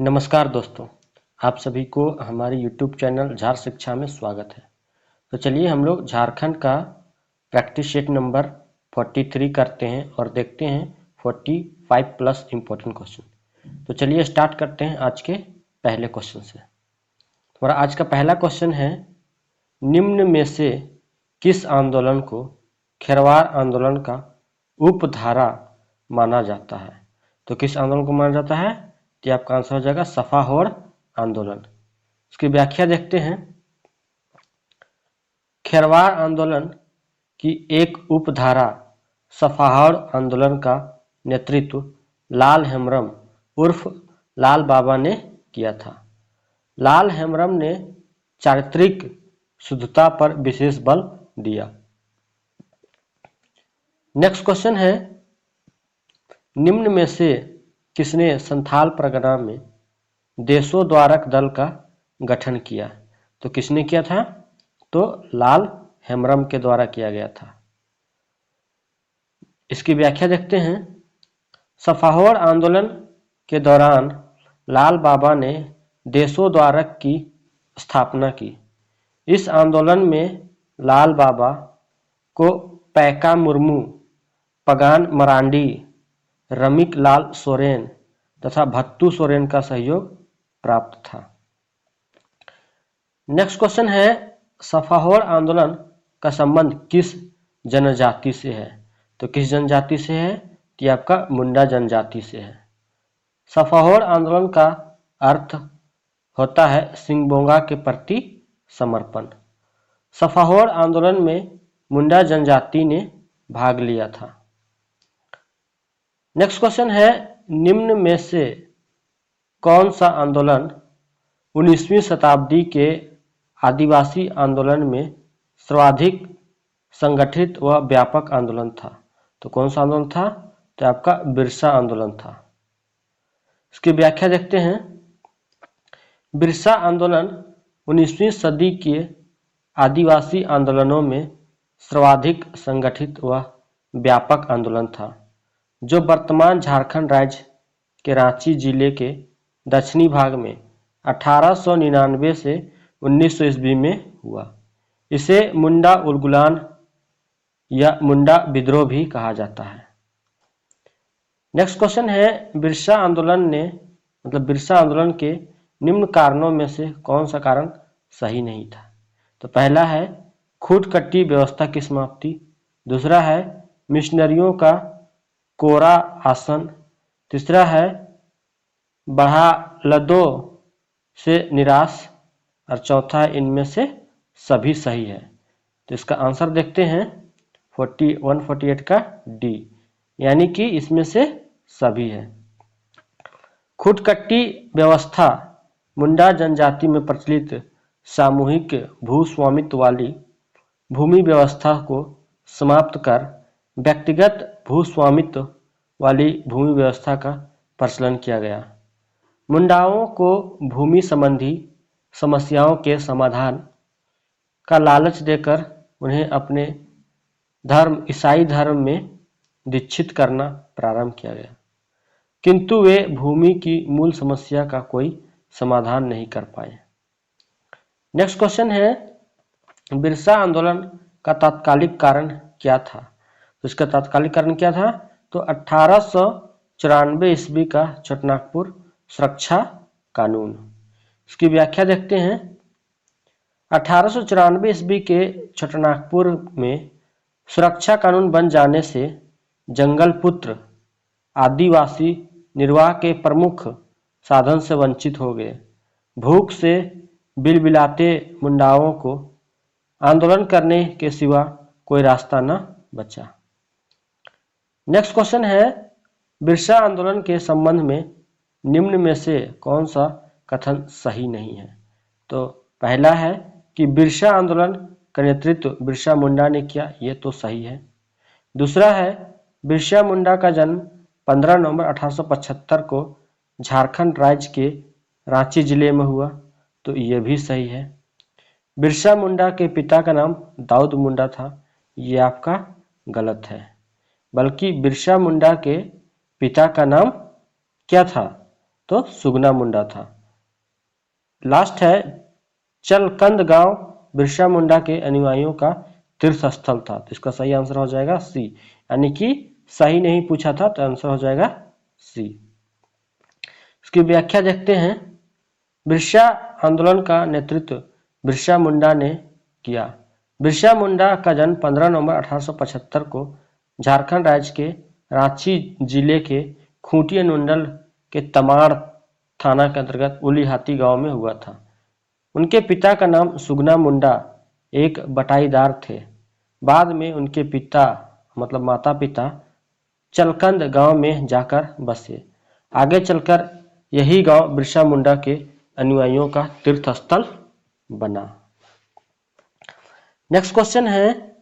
नमस्कार दोस्तों, आप सभी को हमारे YouTube चैनल झार शिक्षा में स्वागत है। तो चलिए हम लोग झारखंड का प्रैक्टिस सेट नंबर 43 करते हैं और देखते हैं 45 प्लस इम्पोर्टेंट क्वेश्चन। तो चलिए स्टार्ट करते हैं आज के पहले क्वेश्चन से। हमारा आज का पहला क्वेश्चन है, निम्न में से किस आंदोलन को खेरवार आंदोलन का उपधारा माना जाता है? तो किस आंदोलन को माना जाता है? तो आपका आंसर हो जाएगा सफाहोर आंदोलन। इसकी व्याख्या देखते हैं। खेरवार आंदोलन की एक उपधारा सफाहोर आंदोलन का नेतृत्व लाल हेम्ब्रम उर्फ लाल बाबा ने किया था। लाल हेम्ब्रम ने चारित्रिक शुद्धता पर विशेष बल दिया। नेक्स्ट क्वेश्चन है, निम्न में से किसने संथाल परगना में देशोद्धारक दल का गठन किया? तो किसने किया था? तो लाल हेम्ब्रम के द्वारा किया गया था। इसकी व्याख्या देखते हैं। सफाहोर आंदोलन के दौरान लाल बाबा ने देशोद्धारक की स्थापना की। इस आंदोलन में लाल बाबा को पैका मुर्मू, पगान मरांडी, रमिक लाल सोरेन तथा भत्तू सोरेन का सहयोग प्राप्त था। नेक्स्ट क्वेश्चन है, सफाहोर आंदोलन का संबंध किस जनजाति से है? तो किस जनजाति से है? तो आपका मुंडा जनजाति से है। सफाहोर आंदोलन का अर्थ होता है सिंगबोंगा के प्रति समर्पण। सफाहोर आंदोलन में मुंडा जनजाति ने भाग लिया था। नेक्स्ट क्वेश्चन है, निम्न में से कौन सा आंदोलन 19वीं शताब्दी के आदिवासी आंदोलन में सर्वाधिक संगठित व व्यापक आंदोलन था? तो कौन सा आंदोलन था? तो आपका बिरसा आंदोलन था। इसकी व्याख्या देखते हैं। बिरसा आंदोलन 19वीं सदी के आदिवासी आंदोलनों में सर्वाधिक संगठित व व्यापक आंदोलन था, जो वर्तमान झारखंड राज्य के रांची जिले के दक्षिणी भाग में 1899 से 1900 ईस्वी में हुआ। इसे मुंडा उलगुलान या मुंडा विद्रोह भी कहा जाता है। नेक्स्ट क्वेश्चन है, बिरसा आंदोलन के निम्न कारणों में से कौन सा कारण सही नहीं था? तो पहला है खूट-कट्टी व्यवस्था की समाप्ति, दूसरा है मिशनरियों का कोरा आसन, तीसरा है बढ़ालदों से निराश और चौथा है इनमें से सभी सही है। तो इसका आंसर देखते हैं 148 का डी, यानी कि इसमें से सभी है। खूट-कट्टी व्यवस्था मुंडा जनजाति में प्रचलित सामूहिक भूस्वामित्व वाली भूमि व्यवस्था को समाप्त कर व्यक्तिगत भूस्वामित्व वाली भूमि व्यवस्था का प्रचलन किया गया। मुंडाओं को भूमि संबंधी समस्याओं के समाधान का लालच देकर उन्हें अपने धर्म ईसाई धर्म में दीक्षित करना प्रारंभ किया गया, किंतु वे भूमि की मूल समस्या का कोई समाधान नहीं कर पाए। नेक्स्ट क्वेश्चन है, बिरसा आंदोलन का तात्कालिक कारण क्या था? तो इसका तात्कालिक कारण क्या था? तो 1894 ईस्वी का छोटानागपुर सुरक्षा कानून। इसकी व्याख्या देखते हैं। 1894 ईस्वी के छोटानागपुर में सुरक्षा कानून बन जाने से जंगल पुत्र आदिवासी निर्वाह के प्रमुख साधन से वंचित हो गए। भूख से बिलबिलाते मुंडाओं को आंदोलन करने के सिवा कोई रास्ता न बचा। नेक्स्ट क्वेश्चन है, बिरसा आंदोलन के संबंध में निम्न में से कौन सा कथन सही नहीं है? तो पहला है कि बिरसा आंदोलन का नेतृत्व बिरसा मुंडा ने किया, ये तो सही है। दूसरा है बिरसा मुंडा का जन्म 15 नवंबर 1875 को झारखंड राज्य के रांची जिले में हुआ, तो ये भी सही है। बिरसा मुंडा के पिता का नाम दाऊद मुंडा था, ये आपका गलत है, बल्कि बिरसा मुंडा के पिता का नाम क्या था? तो सुगना मुंडा था। लास्ट है चलकंद गांव बिरसा मुंडा के अनुयायियों का तीर्थ स्थल था। तो इसका सही आंसर हो जाएगा सी, यानी कि सही नहीं पूछा था तो आंसर हो जाएगा सी। इसकी व्याख्या देखते हैं। बिरसा आंदोलन का नेतृत्व बिरसा मुंडा ने किया। बिरसा मुंडा का जन्म 15 नवंबर 1875 को झारखंड राज्य के रांची जिले के खूंटी अनुमंडल के तमाड़ थाना के अंतर्गत उलीहाती गांव में हुआ था। उनके पिता का नाम सुगना मुंडा एक बटाईदार थे। बाद में उनके पिता मतलब माता पिता चलकंद गांव में जाकर बसे। आगे चलकर यही गांव बिरसा मुंडा के अनुयायियों का तीर्थ स्थल बना। नेक्स्ट क्वेश्चन है,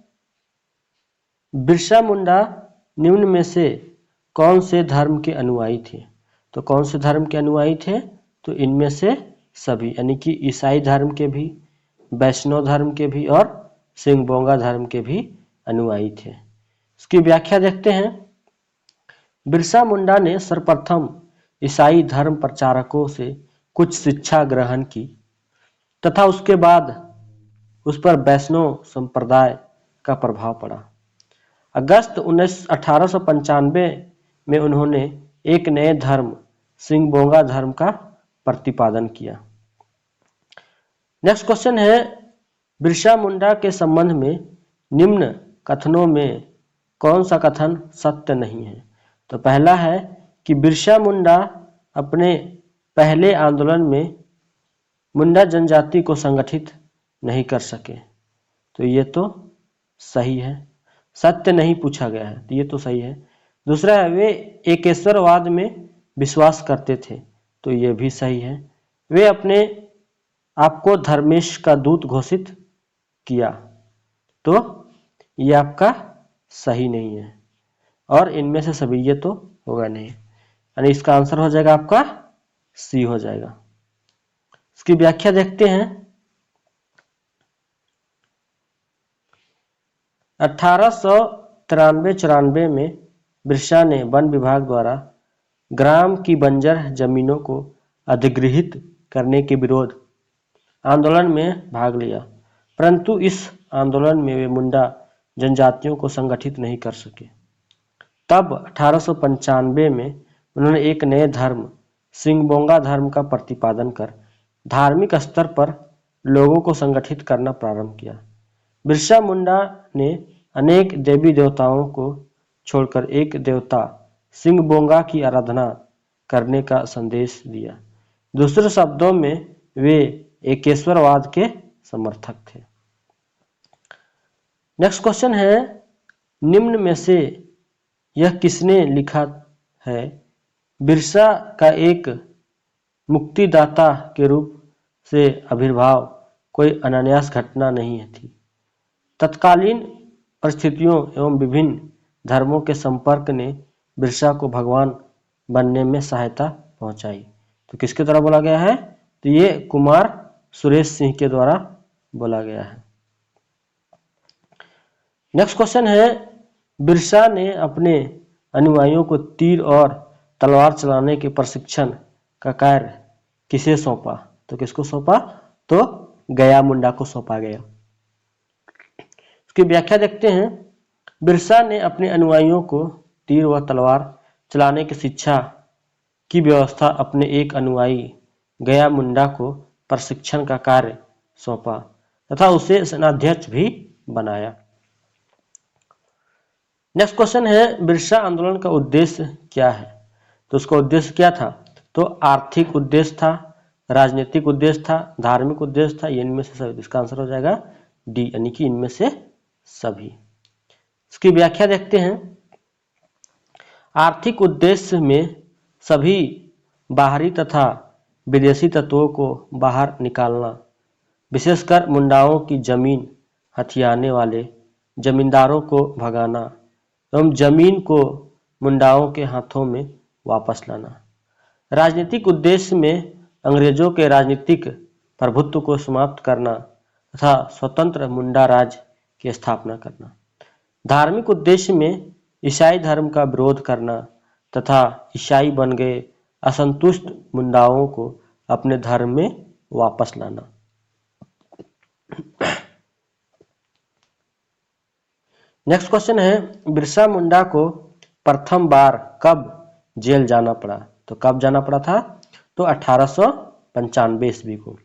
बिरसा मुंडा निम्न में से कौन से धर्म के अनुयायी थे? तो कौन से धर्म के अनुयायी थे? तो इनमें से सभी, यानी कि ईसाई धर्म के भी, वैष्णव धर्म के भी और सिंगबोंगा धर्म के भी अनुयायी थे। इसकी व्याख्या देखते हैं। बिरसा मुंडा ने सर्वप्रथम ईसाई धर्म प्रचारकों से कुछ शिक्षा ग्रहण की तथा उसके बाद उस पर वैष्णव संप्रदाय का प्रभाव पड़ा। अगस्त 1895 में उन्होंने एक नए धर्म सिंगबोंगा धर्म का प्रतिपादन किया। नेक्स्ट क्वेश्चन है, बिरसा मुंडा के संबंध में निम्न कथनों में कौन सा कथन सत्य नहीं है? तो पहला है कि बिरसा मुंडा अपने पहले आंदोलन में मुंडा जनजाति को संगठित नहीं कर सके। तो ये तो सही है। सत्य नहीं पूछा गया है तो ये तो सही है। दूसरा है, वे एकेश्वरवाद में विश्वास करते थे। तो ये भी सही है। वे अपने आपको धर्मेश का दूत घोषित किया। तो ये आपका सही नहीं है। और इनमें से सभी ये तो होगा नहीं, यानी इसका आंसर हो जाएगा आपका सी हो जाएगा। इसकी व्याख्या देखते हैं। 1893-94 में बिरसा ने वन विभाग द्वारा ग्राम की बंजर जमीनों को अधिग्रहित करने के विरोध आंदोलन में भाग लिया, परंतु इस आंदोलन में वे मुंडा जनजातियों को संगठित नहीं कर सके। तब 1895 में उन्होंने एक नए धर्म सिंगबोंगा धर्म का प्रतिपादन कर धार्मिक स्तर पर लोगों को संगठित करना प्रारंभ किया। बिरसा मुंडा ने अनेक देवी देवताओं को छोड़कर एक देवता सिंगबोंगा की आराधना करने का संदेश दिया। दूसरे शब्दों में वे एकेश्वरवाद के समर्थक थे। नेक्स्ट क्वेश्चन है, निम्न में से यह किसने लिखा है? बिरसा का एक मुक्तिदाता के रूप से आविर्भाव कोई अनायास घटना नहीं थी। तत्कालीन परिस्थितियों एवं विभिन्न धर्मों के संपर्क ने बिरसा को भगवान बनने में सहायता पहुंचाई। तो किसके द्वारा बोला गया है? तो ये कुमार सुरेश सिंह के द्वारा बोला गया है। नेक्स्ट क्वेश्चन है, बिरसा ने अपने अनुयायियों को तीर और तलवार चलाने के प्रशिक्षण का कार्य किसे सौंपा? तो किसको सौंपा? तो गया मुंडा को सौंपा गया। इसकी व्याख्या देखते हैं। बिरसा ने अपने अनुयायियों को तीर व तलवार चलाने की शिक्षा की व्यवस्था अपने एक अनुयायी गया मुंडा को प्रशिक्षण का कार्य सौंपा तथा उसे सेनाध्यक्ष भी बनाया। नेक्स्ट क्वेश्चन है, बिरसा आंदोलन का उद्देश्य क्या है? तो उसका उद्देश्य क्या था? तो आर्थिक उद्देश्य था, राजनीतिक उद्देश्य था, धार्मिक उद्देश्य था। इनमें से सभी, इसका आंसर हो जाएगा डी, यानी कि इनमें से सभी। इसकी व्याख्या देखते हैं। आर्थिक उद्देश्य में सभी बाहरी तथा विदेशी तत्वों को बाहर निकालना, विशेषकर मुंडाओं की जमीन हथियाने वाले जमींदारों को भगाना एवं जमीन को मुंडाओं के हाथों में वापस लाना। राजनीतिक उद्देश्य में अंग्रेजों के राजनीतिक प्रभुत्व को समाप्त करना तथा स्वतंत्र मुंडा राज्य की स्थापना करना। धार्मिक उद्देश्य में ईसाई धर्म का विरोध करना तथा ईसाई बन गए असंतुष्ट मुंडाओं को अपने धर्म में वापस लाना। नेक्स्ट क्वेश्चन है, बिरसा मुंडा को प्रथम बार कब जेल जाना पड़ा? तो कब जाना पड़ा था? तो 1895 ईस्वी को।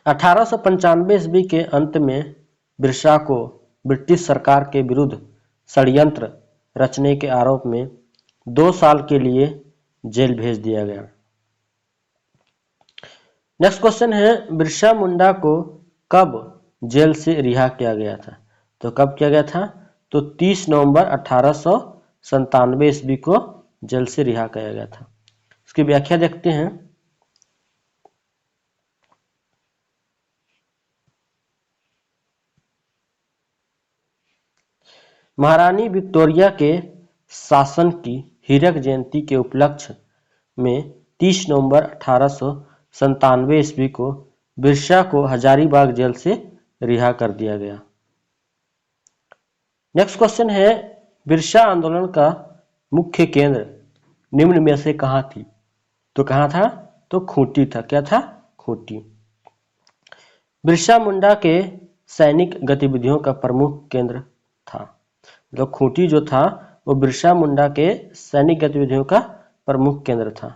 1895 ईस्वी के अंत में बिरसा को ब्रिटिश सरकार के विरुद्ध षड्यंत्र रचने के आरोप में 2 साल के लिए जेल भेज दिया गया। नेक्स्ट क्वेश्चन है, बिरसा मुंडा को कब जेल से रिहा किया गया था? तो कब किया गया था? तो 30 नवंबर 1897 ईस्वी को जेल से रिहा किया गया था। इसकी व्याख्या देखते हैं। महारानी विक्टोरिया के शासन की हीरक जयंती के उपलक्ष्य में 30 नवंबर 1897 ईस्वी को बिरसा को हजारीबाग जेल से रिहा कर दिया गया। नेक्स्ट क्वेश्चन है, बिरसा आंदोलन का मुख्य केंद्र निम्न में से कहाँ थी? तो कहाँ था? तो खूंटी था। क्या था? खूंटी। बिरसा मुंडा के सैनिक गतिविधियों का प्रमुख केंद्र था। जो खूंटी जो था वो बिरसा मुंडा के सैनिक गतिविधियों का प्रमुख केंद्र था।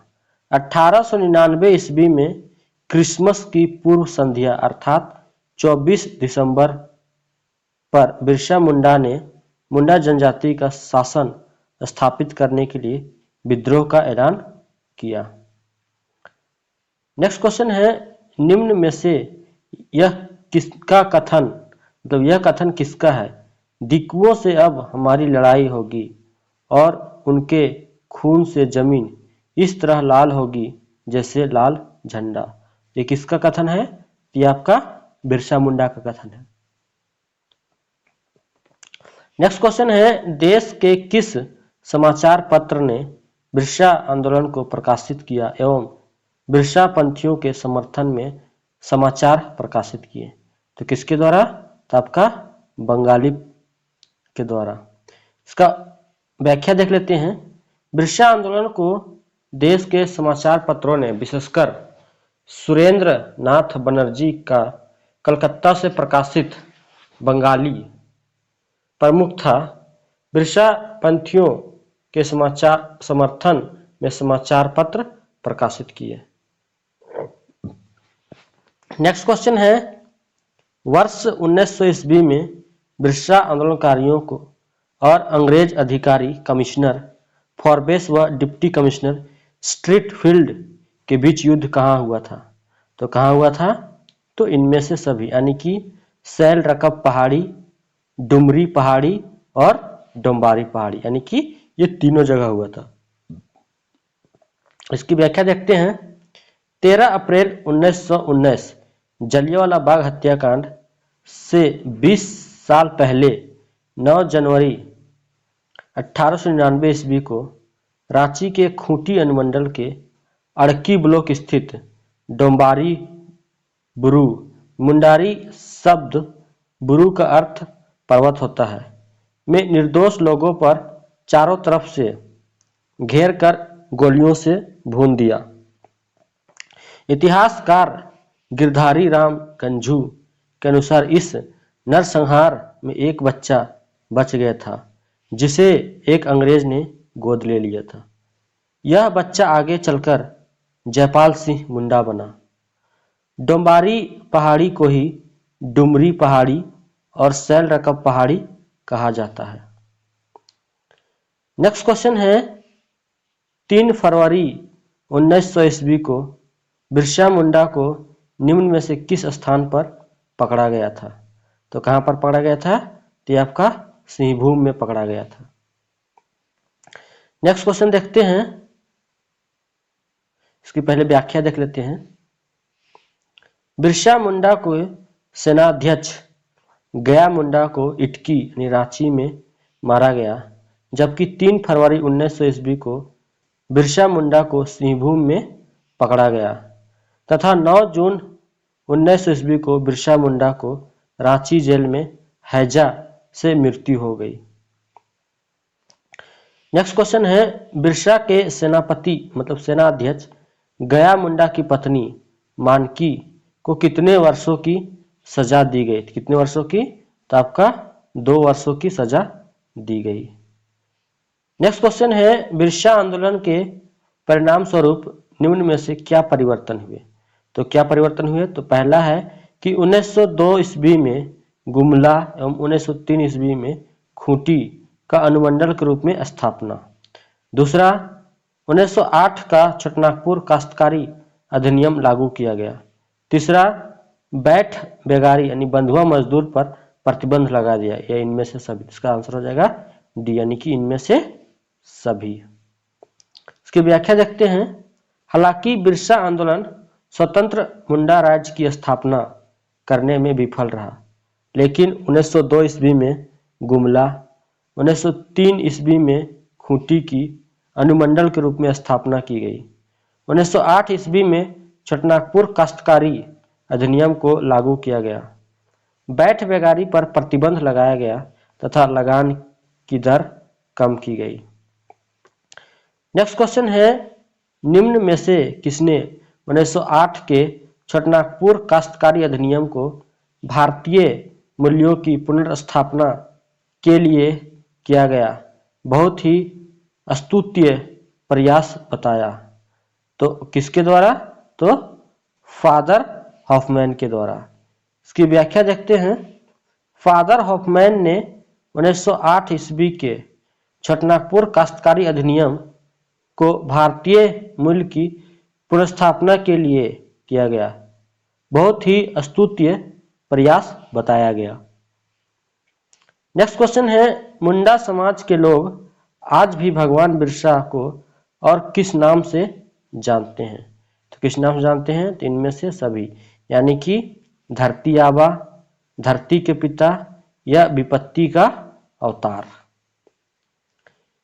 1899 ईस्वी में क्रिसमस की पूर्व संध्या अर्थात 24 दिसंबर पर बिरसा मुंडा ने मुंडा जनजाति का शासन स्थापित करने के लिए विद्रोह का ऐलान किया। नेक्स्ट क्वेश्चन है, निम्न में से यह किसका कथन, मतलब यह कथन किसका है? डिकुओं से अब हमारी लड़ाई होगी और उनके खून से जमीन इस तरह लाल होगी जैसे लाल झंडा। ये किसका कथन है? ये आपका बिरसा मुंडा का कथन है। नेक्स्ट क्वेश्चन है, देश के किस समाचार पत्र ने बिरसा आंदोलन को प्रकाशित किया एवं बिरसा पंथियों के समर्थन में समाचार प्रकाशित किए? तो किसके द्वारा? तो आपका बंगाली के द्वारा। इसका व्याख्या देख लेते हैं। बिरसा आंदोलन को देश के समाचार पत्रों ने, विशेषकर सुरेंद्र नाथ बनर्जी का कलकत्ता से प्रकाशित बंगाली प्रमुख था, बिरसा पंथियों के समाचार समर्थन में समाचार पत्र प्रकाशित किए। नेक्स्ट क्वेश्चन है, वर्ष 1900 ईस्वी में बिरसा आंदोलनकारियों को और अंग्रेज अधिकारी कमिश्नर फॉरबेस व डिप्टी कमिश्नर स्ट्रीटफील्ड के बीच युद्ध कहाँ हुआ था? तो कहाँ हुआ था? तो इनमें से सभी, यानी कि सैल रकब पहाड़ी, डुमरी पहाड़ी और डोम्बारी पहाड़ी, यानी कि ये तीनों जगह हुआ था। इसकी व्याख्या देखते हैं। 13 अप्रैल 1919 जलियांवाला बाग हत्याकांड से 20 साल पहले 9 जनवरी 1899 ईस्वी को रांची के खूंटी अनुमंडल के अड़की ब्लॉक स्थित डोम्बारी बुरू, मुंडारी शब्द बुरू का अर्थ पर्वत होता है, में निर्दोष लोगों पर चारों तरफ से घेर कर गोलियों से भून दिया। इतिहासकार गिरधारी राम गंझू के अनुसार इस नरसंहार में एक बच्चा बच गया था जिसे एक अंग्रेज ने गोद ले लिया था। यह बच्चा आगे चलकर जयपाल सिंह मुंडा बना। डोम्बारी पहाड़ी को ही डुमरी पहाड़ी और सैल रकब पहाड़ी कहा जाता है। नेक्स्ट क्वेश्चन है, 3 फरवरी 1900 ईस्वी को बिरसा मुंडा को निम्न में से किस स्थान पर पकड़ा गया था? तो कहां पर पकड़ा गया था? तो आपका सिंहभूम में पकड़ा गया था। नेक्स्ट क्वेश्चन देखते हैं। इसकी पहले व्याख्या देख लेते हैं। बिरसा मुंडा को सेनाध्यक्ष गया मुंडा को इटकी यानी रांची में मारा गया, जबकि 3 फरवरी 1900 ईस्वी को बिरसा मुंडा को सिंहभूम में पकड़ा गया तथा 9 जून 1900 ईस्वी को बिरसा मुंडा को रांची जेल में हैजा से मृत्यु हो गई। नेक्स्ट क्वेश्चन है, बिरसा के सेनापति मतलब सेना अध्यक्ष गया मुंडा की पत्नी मानकी को कितने वर्षों की सजा दी गई? कितने वर्षों की? तो आपका 2 वर्षों की सजा दी गई। नेक्स्ट क्वेश्चन है, बिरसा आंदोलन के परिणाम स्वरूप निम्न में से क्या परिवर्तन हुए? तो क्या परिवर्तन हुए? तो पहला है कि 1902 ईस्वी में गुमला एवं 1903 ईस्वी में खूंटी का अनुमंडल के रूप में स्थापना। दूसरा, 1908 का छोटनागपुर काश्तकारी अधिनियम लागू किया गया। तीसरा, बैठ बेगारी यानी बंधुआ मजदूर पर प्रतिबंध लगा दिया। या इनमें से सभी? इसका आंसर हो जाएगा डी, यानी कि इनमें से सभी। इसकी व्याख्या देखते हैं। हालांकि बिरसा आंदोलन स्वतंत्र मुंडा राज्य की स्थापना करने में विफल रहा, लेकिन 1902 ईस्वी में गुमला, 1903 ईस्वी में खूंटी की अनुमंडल के रूप में स्थापना की गई। 1908 ईस्वी में छोटनागपुर काश्तकारी अधिनियम को लागू किया गया। बैठ बेगारी पर प्रतिबंध लगाया गया तथा लगान की दर कम की गई। नेक्स्ट क्वेश्चन है, निम्न में से किसने 1908 के छोटनागपुर काश्तकारी अधिनियम को भारतीय मूल्यों की पुनर्स्थापना के लिए किया गया बहुत ही स्तुत्य प्रयास बताया? तो किसके द्वारा? तो फादर हॉफमैन के द्वारा। इसकी व्याख्या देखते हैं। फादर हॉफमैन ने 1908 ईस्वी के छोटनागपुर काश्तकारी अधिनियम को भारतीय मूल्य की पुनर्स्थापना के लिए किया गया बहुत ही स्तुत्य प्रयास बताया गया। नेक्स्ट क्वेश्चन है, मुंडा समाज के लोग आज भी भगवान बिरसा को और किस नाम से जानते हैं? तो किस नाम से जानते हैं? तो इनमें से सभी, यानी कि धरती आबा, धरती के पिता या विपत्ति का अवतार।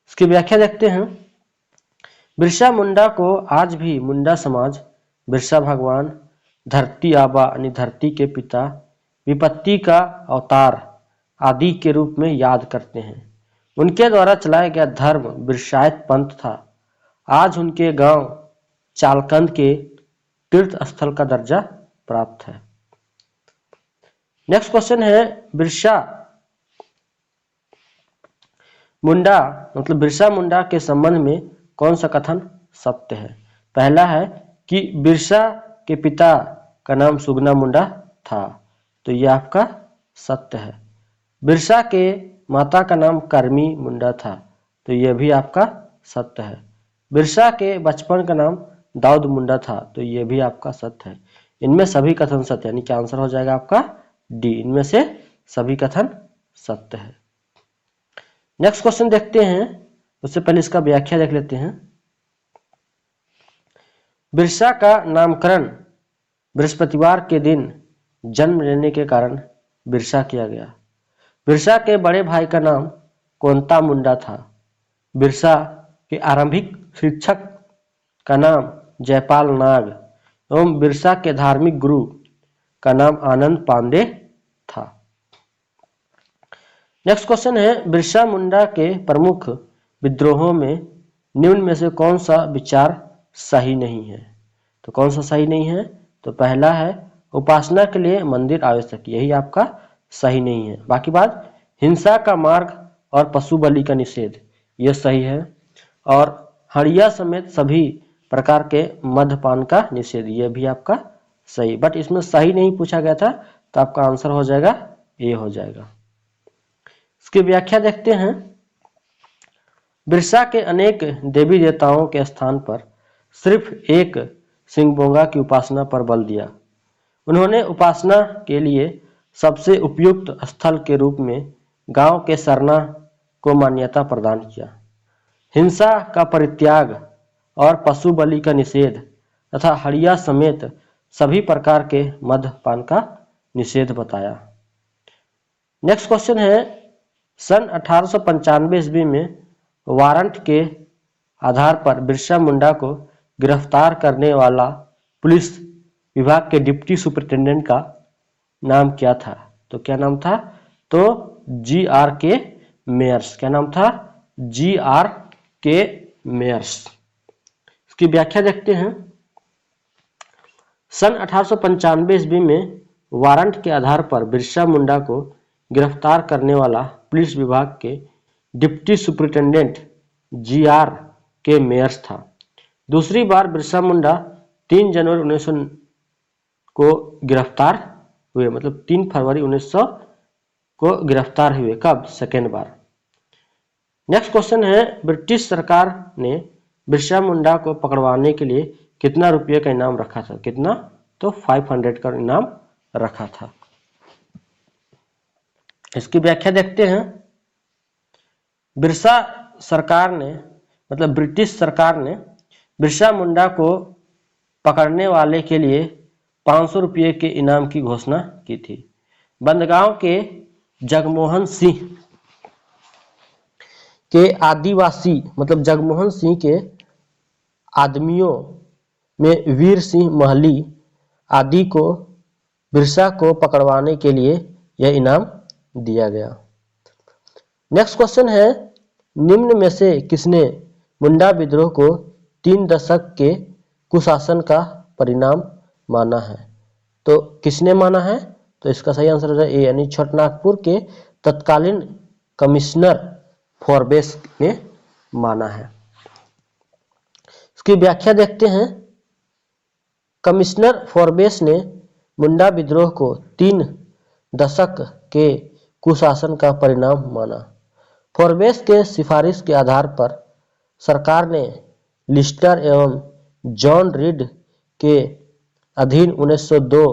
इसकी व्याख्या देखते हैं। बिरसा मुंडा को आज भी मुंडा समाज बिरसा भगवान, धरती आबा यानी धरती के पिता, विपत्ति का अवतार आदि के रूप में याद करते हैं। उनके द्वारा चलाया गया धर्म बिरसायत पंथ था। आज उनके गांव चालकंद के तीर्थ स्थल का दर्जा प्राप्त है। नेक्स्ट क्वेश्चन है, बिरसा मुंडा मतलब बिरसा मुंडा के संबंध में कौन सा कथन सत्य है? पहला है कि बिरसा के पिता का नाम सुगना मुंडा था, तो यह आपका सत्य है। बिरसा के माता का नाम करमी मुंडा था, तो यह भी आपका सत्य है। बिरसा के बचपन का नाम दाऊद मुंडा था, तो यह भी आपका सत्य है। इनमें सभी कथन सत्य, यानी कि आंसर हो जाएगा आपका डी, इनमें से सभी कथन सत्य है। नेक्स्ट क्वेश्चन देखते हैं, उससे पहले इसका व्याख्या देख लेते हैं। बिरसा का नामकरण बृहस्पतिवार के दिन जन्म लेने के कारण बिरसा किया गया। बिरसा के बड़े भाई का नाम कोंता मुंडा था। बिरसा के आरंभिक शिक्षक का नाम जयपाल नाग एवं बिरसा के धार्मिक गुरु का नाम आनंद पांडे था। नेक्स्ट क्वेश्चन है, बिरसा मुंडा के प्रमुख विद्रोहों में निम्न में से कौन सा विचार सही नहीं है? तो कौन सा सही नहीं है? तो पहला है उपासना के लिए मंदिर आवश्यक, यही आपका सही नहीं है। बाकी बात हिंसा का मार्ग और पशु बलि का निषेध, यह सही है। और हड़िया समेत सभी प्रकार के मद्यपान का निषेध, यह भी आपका सही। बट इसमें सही नहीं पूछा गया था, तो आपका आंसर हो जाएगा ए हो जाएगा। इसकी व्याख्या देखते हैं। बिरसा के अनेक देवी देवताओं के स्थान पर सिर्फ एक सिंगबोंगा की उपासना पर बल दिया। उन्होंने उपासना के लिए सबसे उपयुक्त स्थल के रूप में गांव के सरना को मान्यता प्रदान किया। हिंसा का परित्याग और पशु बलि का निषेध तथा हड़िया समेत सभी प्रकार के मद्यपान का निषेध बताया। नेक्स्ट क्वेश्चन है, सन 1895 ईस्वी में वारंट के आधार पर बिरसा मुंडा को गिरफ्तार करने वाला पुलिस विभाग के डिप्टी सुपरिटेंडेंट का नाम क्या था? तो क्या नाम था? तो GR के मेयर्स। क्या नाम था? GR के मेयर्स। इसकी व्याख्या देखते हैं। सन 1895 ईस्वी में वारंट के आधार पर बिरसा मुंडा को गिरफ्तार करने वाला पुलिस विभाग के डिप्टी सुपरिटेंडेंट जीआर के मेयर्स था। दूसरी बार बिरसा मुंडा 3 जनवरी 1900 को गिरफ्तार हुए, मतलब 3 फरवरी 1900 को गिरफ्तार हुए। कब? सेकेंड बार। नेक्स्ट क्वेश्चन है, ब्रिटिश सरकार ने बिरसा मुंडा को पकड़वाने के लिए कितना रुपये का इनाम रखा था? कितना? तो 500 का इनाम रखा था। इसकी व्याख्या देखते हैं। बिरसा सरकार ने, मतलब ब्रिटिश सरकार ने बिरसा मुंडा को पकड़ने वाले के लिए 500 रुपये के इनाम की घोषणा की थी। बंदगांव के जगमोहन सिंह के आदिवासी, मतलब जगमोहन सिंह के आदमियों में वीर सिंह महली आदि को बिरसा को पकड़वाने के लिए यह इनाम दिया गया। नेक्स्ट क्वेश्चन है, निम्न में से किसने मुंडा विद्रोह को 3 दशक के कुशासन का परिणाम माना है? तो किसने माना है? तो इसका सही आंसर हो जाए ए, यानी छोटानागपुर के तत्कालीन कमिश्नर फोर्बेस ने माना है। इसकी व्याख्या देखते हैं। कमिश्नर फोर्बेस ने मुंडा विद्रोह को 3 दशक के कुशासन का परिणाम माना। फोर्बेस के सिफारिश के आधार पर सरकार ने लिस्टर एवं जॉन रीड के अधीन 1902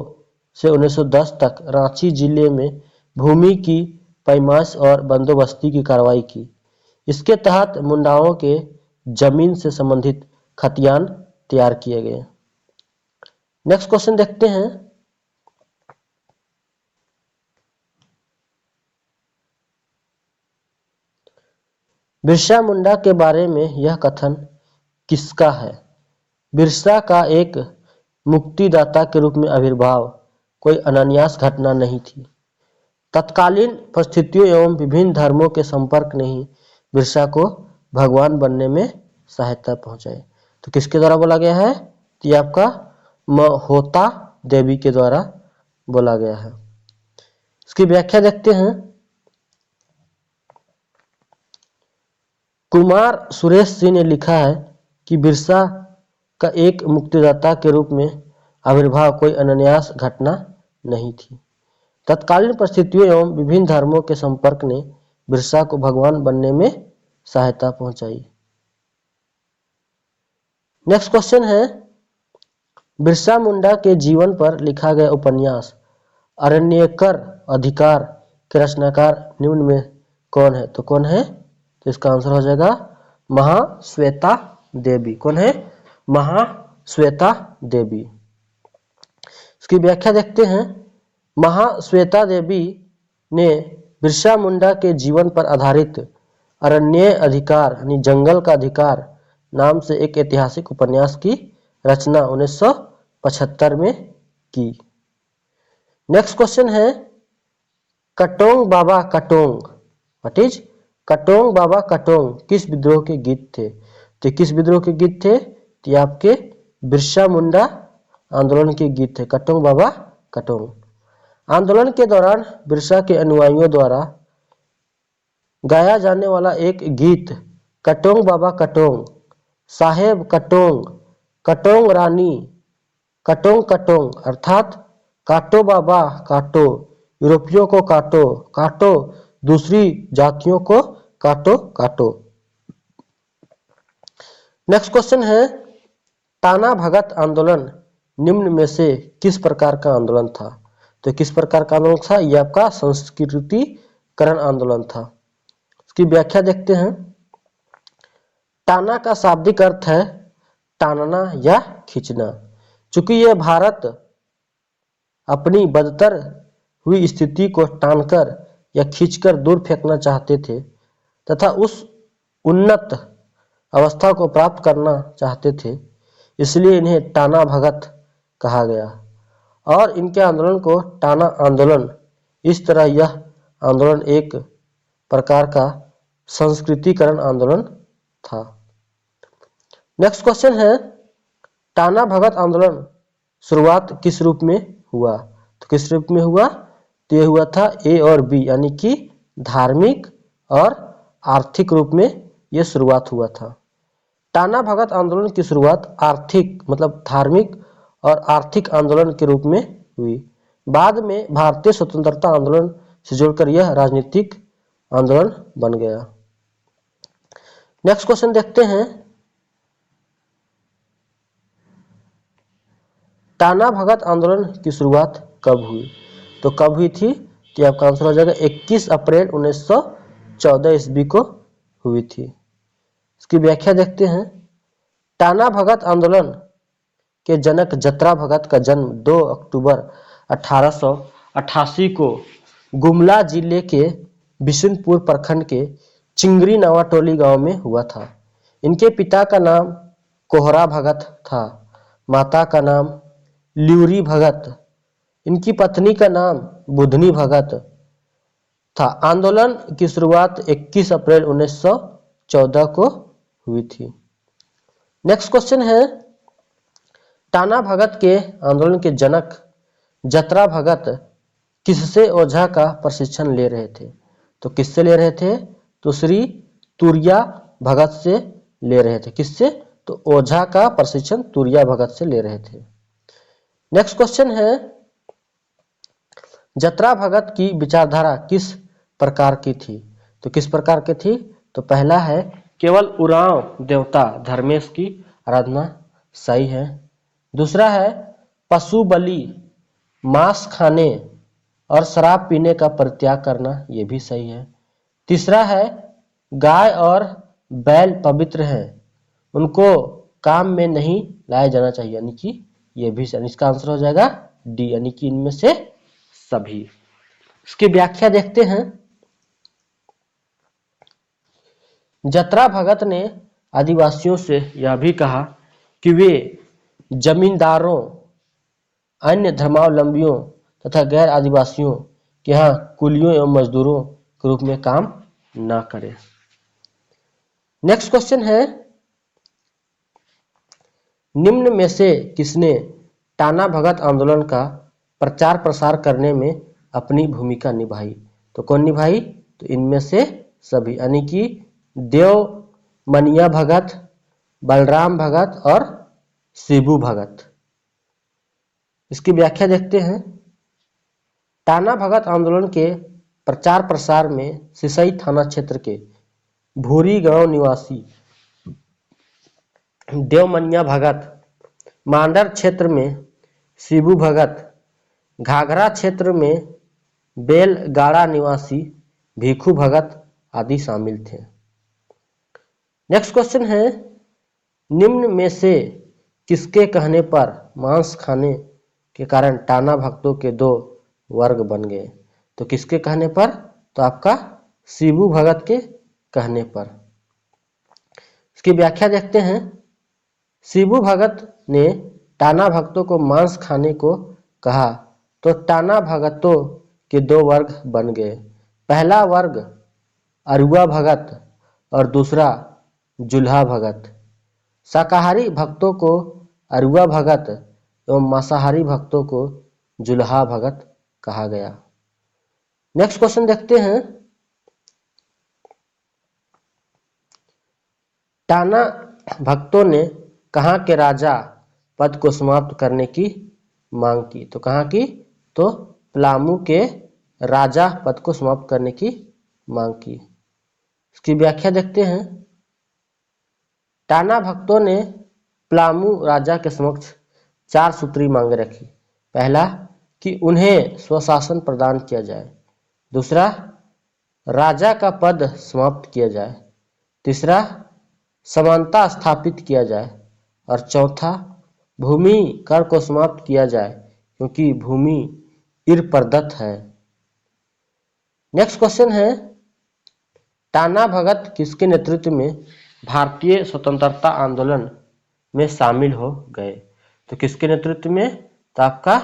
से 1910 तक रांची जिले में भूमि की पैमाइश और बंदोबस्ती की कार्रवाई की। इसके तहत मुंडाओं के जमीन से संबंधित खतियान तैयार किए गए। नेक्स्ट क्वेश्चन देखते हैं। बिरसा मुंडा के बारे में यह कथन किसका है? बिरसा का एक मुक्तिदाता के रूप में आविर्भाव कोई अनायास घटना नहीं थी। तत्कालीन परिस्थितियों एवं विभिन्न धर्मों के संपर्क ने ही बिरसा को भगवान बनने में सहायता पहुंचाई। तो किसके द्वारा बोला गया है? तो ये आपका महोता देवी के द्वारा बोला गया है। इसकी व्याख्या देखते हैं। कुमार सुरेश सिंह ने लिखा है कि बिरसा का एक मुक्तिदाता के रूप में आविर्भाव कोई अनायास घटना नहीं थी। तत्कालीन परिस्थितियों एवं विभिन्न धर्मों के संपर्क ने बिरसा को भगवान बनने में सहायता पहुंचाई। नेक्स्ट क्वेश्चन है, बिरसा मुंडा के जीवन पर लिखा गया उपन्यास अरण्येकर अधिकार के रचनाकार निम्न में कौन है? तो कौन है? तो इसका आंसर हो जाएगा महाश्वेता देवी। कौन है? महाश्वेता देवी। इसकी व्याख्या देखते हैं। महाश्वेता देवी ने बिरसा मुंडा के जीवन पर आधारित अरण्य अधिकार यानी जंगल का अधिकार नाम से एक ऐतिहासिक उपन्यास की रचना 1975 में की। नेक्स्ट क्वेश्चन है, कटोंग बाबा कटोंग, व्हाट इज कटोंग बाबा कटोंग किस विद्रोह के गीत थे? तो किस विद्रोह के गीत थे? तो ये आपके बिरसा मुंडा आंदोलन के गीत थे, कटोंग बाबा कटोंग। आंदोलन के दौरान बिरसा के अनुयायियों द्वारा गाया जाने वाला एक गीत कटोंग बाबा कटोंग, साहेब कटोंग, कटोंग रानी, कटोंग कटोंग अर्थात काटो बाबा काटो, यूरोपियों को काटो काटो, दूसरी जातियों को काटो काटो। नेक्स्ट क्वेश्चन है, टाना भगत आंदोलन निम्न में से किस प्रकार का आंदोलन था? तो किस प्रकार का आंदोलन था? यह आपका संस्कृतिकरण आंदोलन था। इसकी व्याख्या देखते हैं। टाना का शाब्दिक अर्थ है टानना या खींचना। चूंकि यह भारत अपनी बदतर हुई स्थिति को टानकर या खींचकर दूर फेंकना चाहते थे तथा उस उन्नत अवस्था को प्राप्त करना चाहते थे, इसलिए इन्हें टाना भगत कहा गया और इनके आंदोलन को टाना आंदोलन। इस तरह यह आंदोलन एक प्रकार का संस्कृतिकरण आंदोलन था। नेक्स्ट क्वेश्चन है, टाना भगत आंदोलन शुरुआत किस रूप में हुआ? तो किस रूप में हुआ? तो ये हुआ था ए और बी, यानी कि धार्मिक और आर्थिक रूप में ये शुरुआत हुआ था। टाना भगत आंदोलन की शुरुआत आर्थिक मतलब धार्मिक और आर्थिक आंदोलन के रूप में हुई। बाद में भारतीय स्वतंत्रता आंदोलन से जोड़कर यह राजनीतिक आंदोलन बन गया। नेक्स्ट क्वेश्चन देखते हैं, टाना भगत आंदोलन की शुरुआत कब हुई? तो कब हुई थी? कि आपका आंसर हो जाएगा 21 अप्रैल 1914 ईस्वी को हुई थी। इसकी व्याख्या देखते हैं, टाना भगत आंदोलन के जनक जतरा भगत का जन्म 2 अक्टूबर 1888 को गुमला जिले के बिशुनपुर प्रखंड के चिंगरी नवाटोली गांव में हुआ था। इनके पिता का नाम कोहरा भगत था, माता का नाम ल्यूरी भगत, इनकी पत्नी का नाम बुधनी भगत था। आंदोलन की शुरुआत 21 अप्रैल 1914 को हुई थी। नेक्स्ट क्वेश्चन है, टाना भगत के आंदोलन के जनक जतरा भगत किससे ओझा का प्रशिक्षण ले रहे थे? तो किससे ले रहे थे? तो श्री तुरिया भगत से ले रहे थे। किससे? तो ओझा का प्रशिक्षण तुरिया भगत से ले रहे थे। नेक्स्ट क्वेश्चन है, जतरा भगत की विचारधारा किस प्रकार की थी? तो किस प्रकार की थी? तो पहला है केवल उरांव देवता धर्मेश की आराधना, सही है। दूसरा है पशु बलि, मांस खाने और शराब पीने का परित्याग करना, ये भी सही है। तीसरा है गाय और बैल पवित्र हैं, उनको काम में नहीं लाया जाना चाहिए, यानी कि ये भी सही। इसका आंसर हो जाएगा डी, यानी कि इनमें से सभी। इसकी व्याख्या देखते हैं, जतरा भगत ने आदिवासियों से यह भी कहा कि वे जमींदारों, अन्य धर्मावलंबियों तथा गैर आदिवासियों के यहाँ कुलियों एवं मजदूरों के रूप में काम न करें। नेक्स्ट क्वेश्चन है, निम्न में से किसने टाना भगत आंदोलन का प्रचार प्रसार करने में अपनी भूमिका निभाई? तो कौन निभाई? तो इनमें से सभी, यानी कि देवमनिया भगत, बलराम भगत और शिबू भगत। इसकी व्याख्या देखते हैं, टाना भगत आंदोलन के प्रचार प्रसार में सिसई थाना क्षेत्र के भूरी गांव निवासी देवमनिया भगत, मांडर क्षेत्र में शिबू भगत, घाघरा क्षेत्र में बेलगाड़ा निवासी भिखू भगत आदि शामिल थे। नेक्स्ट क्वेश्चन है, निम्न में से किसके कहने पर मांस खाने के कारण टाना भक्तों के दो वर्ग बन गए? तो किसके कहने पर? तो आपका शिबू भगत के कहने पर। इसकी व्याख्या देखते हैं, शिबू भगत ने टाना भक्तों को मांस खाने को कहा तो टाना भगतों के दो वर्ग बन गए। पहला वर्ग अरुआ भगत और दूसरा जुल्हा भगत। शाकाहारी भक्तों को अरुआ भगत एवं मांसाहारी भक्तों को जुल्हा भगत कहा गया। नेक्स्ट क्वेश्चन देखते हैं, टाना भक्तों ने कहाँ के राजा पद को समाप्त करने की मांग की? तो कहाँ की? तो पलामू के राजा पद को समाप्त करने की मांग की। इसकी व्याख्या देखते हैं, टाना भक्तों ने पलामू राजा के समक्ष 4 सूत्री मांगे रखी। पहला कि उन्हें स्वशासन प्रदान किया जाए, दूसरा राजा का पद समाप्त किया जाए, तीसरा समानता स्थापित किया जाए और चौथा भूमि कर को समाप्त किया जाए क्योंकि भूमि इर प्रदत्त है। नेक्स्ट क्वेश्चन है, टाना भगत किसके नेतृत्व में भारतीय स्वतंत्रता आंदोलन में शामिल हो गए? तो किसके नेतृत्व में? तो आपका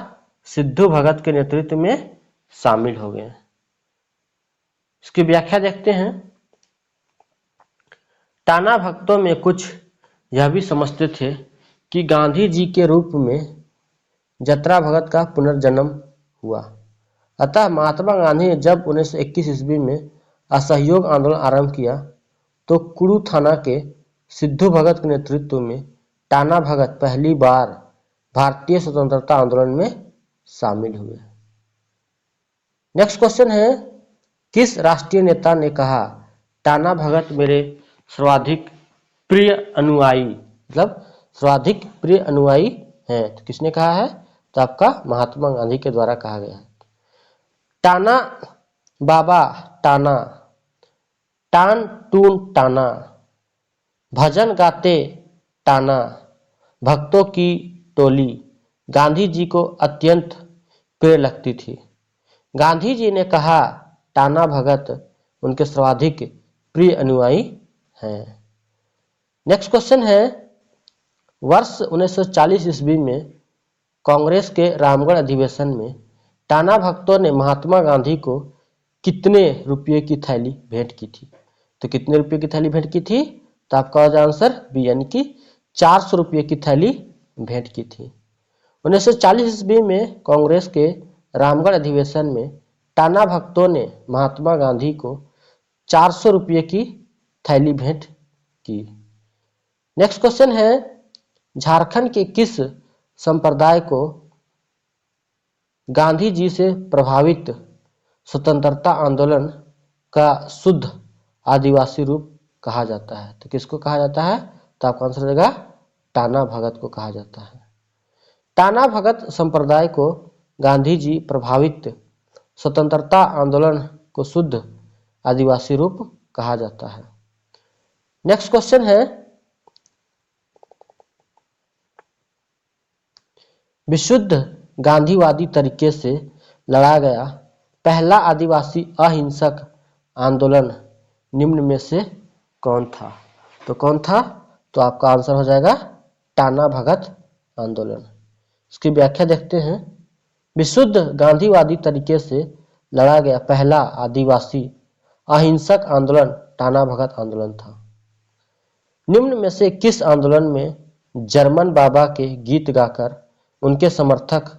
सिद्धू भगत के नेतृत्व में शामिल हो गए। इसकी व्याख्या देखते हैं, टाना भक्तों में कुछ यह भी समझते थे कि गांधी जी के रूप में जतरा भगत का पुनर्जन्म हुआ। अतः महात्मा गांधी ने जब 1921 ईस्वी में असहयोग आंदोलन आरंभ किया तो कुड़ू थाना के सिद्धू भगत के नेतृत्व में टाना भगत पहली बार भारतीय स्वतंत्रता आंदोलन में शामिल हुए। नेक्स्ट क्वेश्चन है, किस राष्ट्रीय नेता ने कहा टाना भगत मेरे सर्वाधिक प्रिय अनुयायी, मतलब सर्वाधिक प्रिय अनुयायी हैं? तो किसने कहा है? तो आपका महात्मा गांधी के द्वारा कहा गया है। टाना बाबा टाना, टान टून टाना, भजन गाते टाना, भक्तों की टोली गांधी जी को अत्यंत प्रिय लगती थी। गांधी जी ने कहा टाना भगत उनके सर्वाधिक प्रिय अनुयायी हैं। नेक्स्ट क्वेश्चन है, वर्ष 1940 ईस्वी में कांग्रेस के रामगढ़ अधिवेशन में टाना भक्तों ने महात्मा गांधी को कितने रुपये की थैली भेंट की थी? तो कितने रुपये की थैली भेंट की थी? तो आपका आंसर बी, यानी कि 400 रुपये की थैली भेंट की थी। 1940 ईस्वी में कांग्रेस के रामगढ़ अधिवेशन में टाना भक्तों ने महात्मा गांधी को 400 रुपये की थैली भेंट की। नेक्स्ट क्वेश्चन है, झारखंड के किस संप्रदाय को गांधी जी से प्रभावित स्वतंत्रता आंदोलन का शुद्ध आदिवासी रूप कहा जाता है? तो किसको कहा जाता है? तो आपका आंसर रहेगा टाना भगत को कहा जाता है। टाना भगत संप्रदाय को गांधी जी प्रभावित स्वतंत्रता आंदोलन को शुद्ध आदिवासी रूप कहा जाता है। नेक्स्ट क्वेश्चन है, विशुद्ध गांधीवादी तरीके से लड़ा गया पहला आदिवासी अहिंसक आंदोलन निम्न में से कौन था? तो कौन था? तो आपका आंसर हो जाएगा टाना भगत आंदोलन। इसकी व्याख्या देखते हैं। विशुद्ध गांधीवादी तरीके से लड़ा गया पहला आदिवासी अहिंसक आंदोलन टाना भगत आंदोलन था। निम्न में से किस आंदोलन में जर्मन बाबा के गीत गाकर उनके समर्थक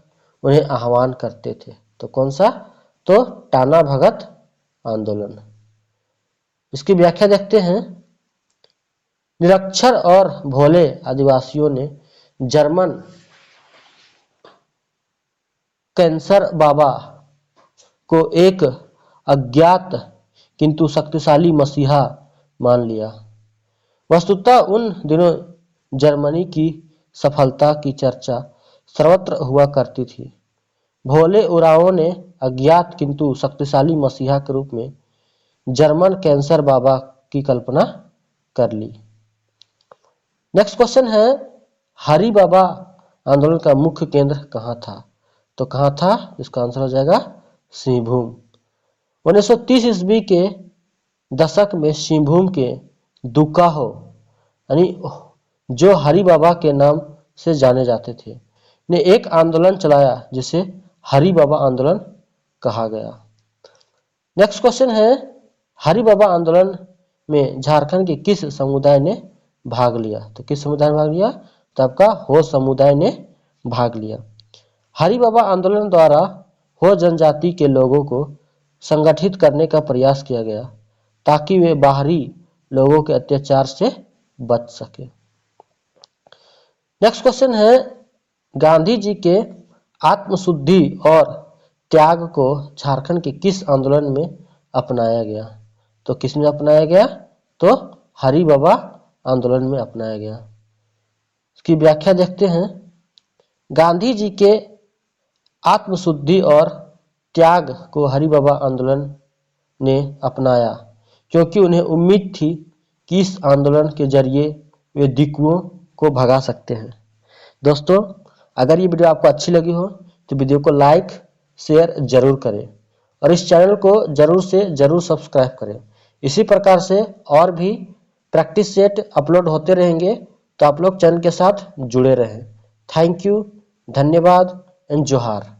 उन्हें आह्वान करते थे? तो कौन सा? तो टाना भगत आंदोलन। इसकी व्याख्या देखते हैं। निरक्षर और भोले आदिवासियों ने जर्मन कैंसर बाबा को एक अज्ञात किंतु शक्तिशाली मसीहा मान लिया। वस्तुतः उन दिनों जर्मनी की सफलता की चर्चा सर्वत्र हुआ करती थी। भोले उरावों ने अज्ञात किंतु शक्तिशाली मसीहा के रूप में जर्मन कैंसर बाबा की कल्पना कर ली। नेक्स्ट क्वेश्चन है, हरि बाबा आंदोलन का मुख्य केंद्र कहाँ था? तो कहाँ था? इसका आंसर हो जाएगा सिंहभूम। 1930 ईस्वी के दशक में सिंहभूम के दुकाहो यानी जो हरि बाबा के नाम से जाने जाते थे ने एक आंदोलन चलाया जिसे हरि बाबा आंदोलन कहा गया। नेक्स्ट क्वेश्चन है, हरि बाबा आंदोलन में झारखंड के किस समुदाय ने भाग लिया? तो किस समुदाय ने भाग लिया? तो आपका हो समुदाय ने भाग लिया। हरि बाबा आंदोलन द्वारा हो जनजाति के लोगों को संगठित करने का प्रयास किया गया ताकि वे बाहरी लोगों के अत्याचार से बच सके। नेक्स्ट क्वेश्चन है, गांधी जी के आत्मशुद्धि और त्याग को झारखंड के किस आंदोलन में अपनाया गया? तो किस में अपनाया गया? तो हरि बाबा आंदोलन में अपनाया गया। इसकी व्याख्या देखते हैं। गांधी जी के आत्मशुद्धि और त्याग को हरि बाबा आंदोलन ने अपनाया क्योंकि उन्हें उम्मीद थी कि इस आंदोलन के जरिए वे दिकुओं को भगा सकते हैं। दोस्तों, अगर ये वीडियो आपको अच्छी लगी हो तो वीडियो को लाइक शेयर जरूर करें और इस चैनल को जरूर से जरूर सब्सक्राइब करें। इसी प्रकार से और भी प्रैक्टिस सेट अपलोड होते रहेंगे, तो आप लोग चैनल के साथ जुड़े रहें। थैंक यू, धन्यवाद एंड जोहार।